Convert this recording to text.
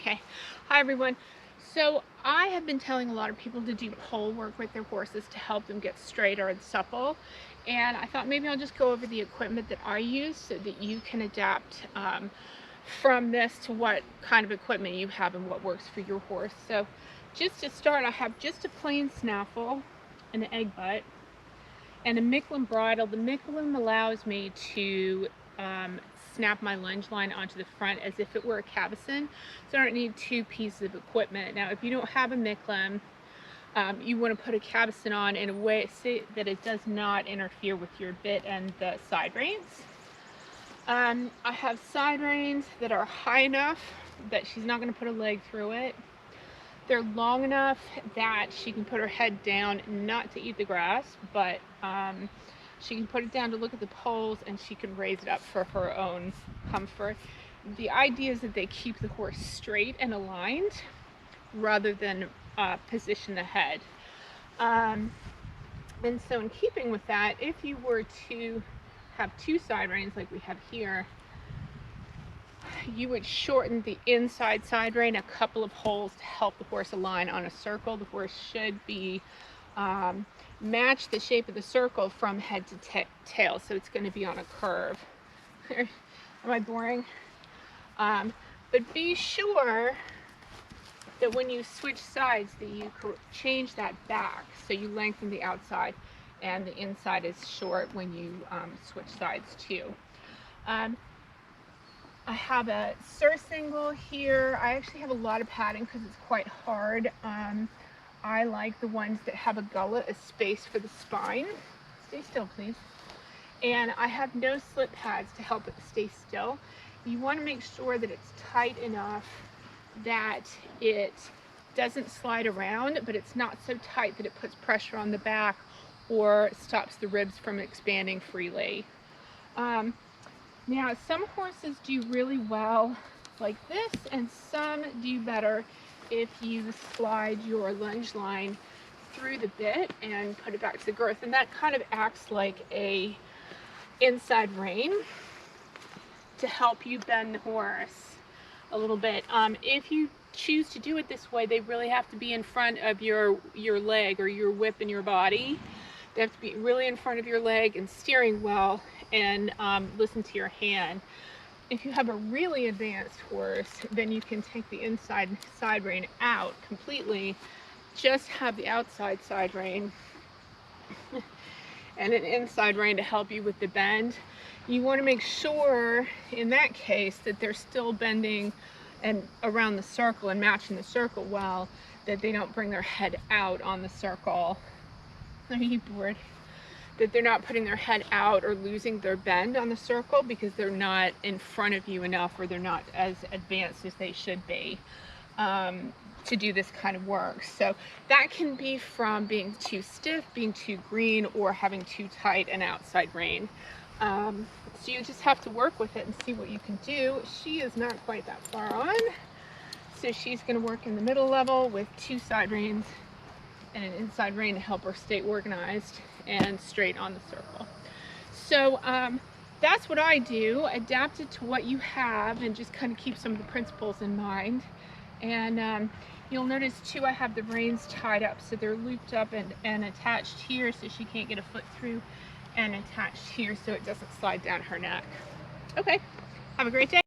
Okay. Hi everyone. So I have been telling a lot of people to do pole work with their horses to help them get straighter and supple. And I thought maybe I'll just go over the equipment that I use so that you can adapt from this to what kind of equipment you have and what works for your horse. So just to start, I have just a plain snaffle, an egg butt, and a Michelin bridle. The Michelin allows me to snap my lunge line onto the front as if it were a cavesson, so I don't need two pieces of equipment. Now, if you don't have a Michelin, you want to put a cavesson on in a way so that it does not interfere with your bit and the side reins. I have side reins that are high enough that she's not going to put a leg through it. They're long enough that she can put her head down, not to eat the grass, but she can put it down to look at the poles, and she can raise it up for her own comfort. The idea is that they keep the horse straight and aligned rather than position the head. And so in keeping with that, if you were to have two side reins like we have here, you would shorten the inside side rein a couple of holes to help the horse align on a circle. The horse should be match the shape of the circle from head to tail, so it's going to be on a curve. Am I boring? But be sure that when you switch sides that you change that back, so you lengthen the outside and the inside is short when you switch sides too. I have a surcingle here. I actually have a lot of padding because it's quite hard. I like the ones that have a gullet, a space for the spine. Stay still, please. And I have no slip pads to help it stay still. You want to make sure that it's tight enough that it doesn't slide around, but it's not so tight that it puts pressure on the back or stops the ribs from expanding freely. Now, some horses do really well like this, and some do better if you slide your lunge line through the bit and put it back to the girth, and that kind of acts like a inside rein to help you bend the horse a little bit. If you choose to do it this way, they really have to be in front of your leg or your whip in your body. They have to be really in front of your leg and steering well, and listen to your hand. If you have a really advanced horse, then you can take the inside side rein out completely, just have the outside side rein and an inside rein to help you with the bend. You want to make sure in that case that they're still bending and around the circle and matching the circle well, that they don't bring their head out on the circle. Are you bored? That they're not putting their head out or losing their bend on the circle because they're not in front of you enough, or they're not as advanced as they should be to do this kind of work. So that can be from being too stiff, being too green, or having too tight an outside rein. So you just have to work with it and see what you can do. She is not quite that far on, so she's going to work in the middle level with two side reins and an inside rein to help her stay organized and straight on the circle. So that's what I do. Adapt it to what you have and just kind of keep some of the principles in mind. And you'll notice too, I have the reins tied up, so they're looped up and attached here so she can't get a foot through, and attached here so it doesn't slide down her neck. Okay, have a great day.